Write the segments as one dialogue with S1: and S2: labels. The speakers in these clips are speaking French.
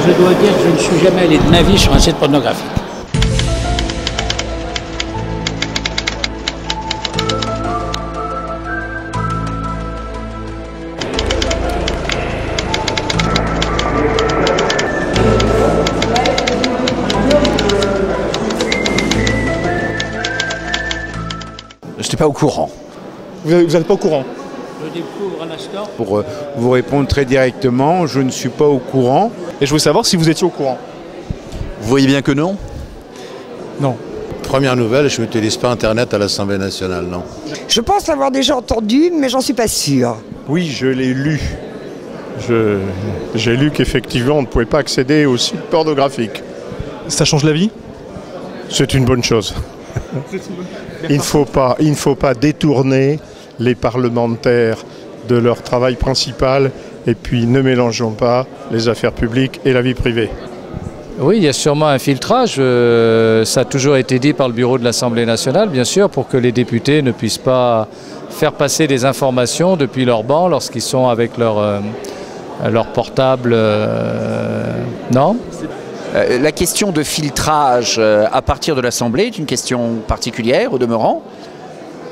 S1: Je dois dire que je ne suis jamais allé de ma vie sur un site pornographique.
S2: Je n'étais pas au courant.
S3: Vous n'êtes pas au courant?
S1: Je découvre à l'instant.
S4: Pour vous répondre très directement, je ne suis pas au courant.
S3: Et je voulais savoir si vous étiez au courant.
S2: Vous voyez bien que non?
S3: Non.
S5: Première nouvelle, je n'utilise pas Internet à l'Assemblée nationale, non.
S6: Je pense l'avoir déjà entendu, mais j'en suis pas sûre.
S7: Oui, je l'ai lu. J'ai lu qu'effectivement, on ne pouvait pas accéder aux sites pornographiques.
S3: Ça change la vie?
S7: C'est une bonne chose. Il ne faut pas détourner les parlementaires de leur travail principal et puis ne mélangeons pas les affaires publiques et la vie privée.
S8: Oui, il y a sûrement un filtrage. Ça a toujours été dit par le bureau de l'Assemblée nationale, bien sûr, pour que les députés ne puissent pas faire passer des informations depuis leur banc lorsqu'ils sont avec leur portable. Non ?
S2: La question de filtrage à partir de l'Assemblée est une question particulière au demeurant.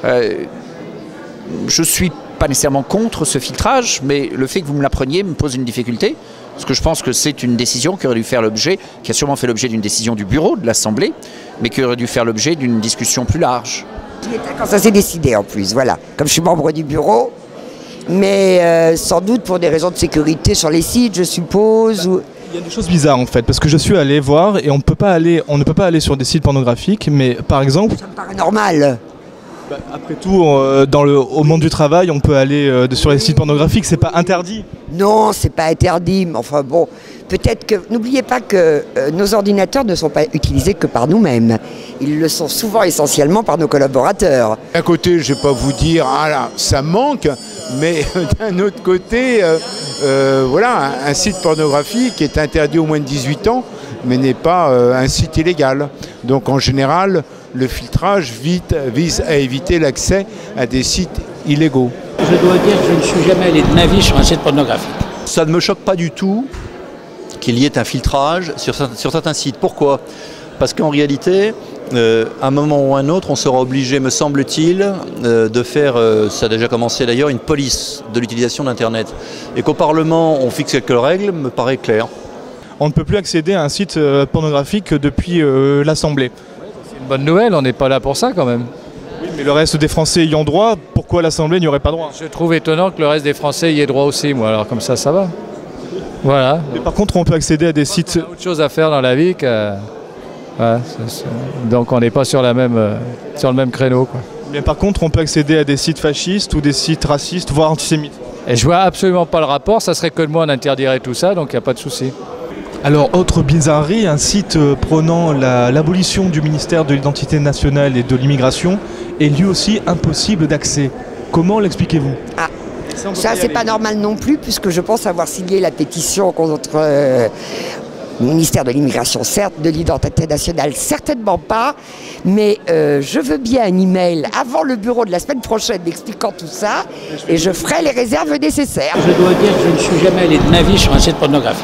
S2: Je ne suis pas nécessairement contre ce filtrage, mais le fait que vous me l'appreniez me pose une difficulté, parce que je pense que c'est une décision qui aurait dû faire l'objet, qui a sûrement fait l'objet d'une décision du bureau de l'Assemblée, mais qui aurait dû faire l'objet d'une discussion plus large.
S6: J'y étais quand ça s'est décidé en plus, voilà. Comme je suis membre du bureau, mais sans doute pour des raisons de sécurité sur les sites, je suppose.
S3: Il y a des choses bizarres en fait, parce que je suis allé voir et on ne peut pas aller sur des sites pornographiques, mais par exemple...
S6: Ça me paraît normal.
S3: Après tout, au monde du travail, on peut aller sur les sites pornographiques, c'est pas interdit.
S6: Non, c'est pas interdit, mais enfin bon, peut-être que... N'oubliez pas que nos ordinateurs ne sont pas utilisés que par nous-mêmes. Ils le sont souvent essentiellement par nos collaborateurs.
S4: D'un côté, je ne vais pas vous dire, ah là, ça manque, mais d'un autre côté, voilà, un site pornographique est interdit aux moins de 18 ans, mais n'est pas un site illégal. Donc en général, le filtrage vise à éviter l'accès à des sites illégaux.
S1: Je dois dire que je ne suis jamais allé de ma vie sur un site pornographique.
S2: Ça ne me choque pas du tout qu'il y ait un filtrage sur certains sites. Pourquoi ? Parce qu'en réalité, à un moment ou à un autre, on sera obligé, me semble-t-il, de faire, ça a déjà commencé d'ailleurs, une police de l'utilisation d'Internet. Et qu'au Parlement, on fixe quelques règles, me paraît clair.
S3: On ne peut plus accéder à un site pornographique depuis l'Assemblée.
S8: C'est une bonne nouvelle, on n'est pas là pour ça quand même.
S3: Oui, mais le reste des Français ayant droit, pourquoi l'Assemblée n'y aurait pas droit?
S8: Je trouve étonnant que le reste des Français y ait droit aussi, moi, alors comme ça va. Voilà.
S3: Mais par contre, on peut accéder à des sites...
S8: Il y a autre chose à faire dans la vie que... Ouais, donc on n'est pas sur le même créneau, quoi.
S3: Mais par contre, on peut accéder à des sites fascistes ou des sites racistes, voire antisémites.
S8: Et je vois absolument pas le rapport, ça serait que de moi on interdirait tout ça, donc il n'y a pas de souci.
S3: Alors, autre bizarrerie, un site prônant l'abolition du ministère de l'Identité nationale et de l'immigration est lui aussi impossible d'accès. Comment l'expliquez-vous?
S6: Ah, ça c'est pas normal non plus, puisque je pense avoir signé la pétition contre le ministère de l'immigration, certes, de l'identité nationale, certainement pas, mais je veux bien un email avant le bureau de la semaine prochaine expliquant tout ça, et je ferai les réserves nécessaires.
S1: Je dois dire que je ne suis jamais allé de ma vie sur un site pornographique.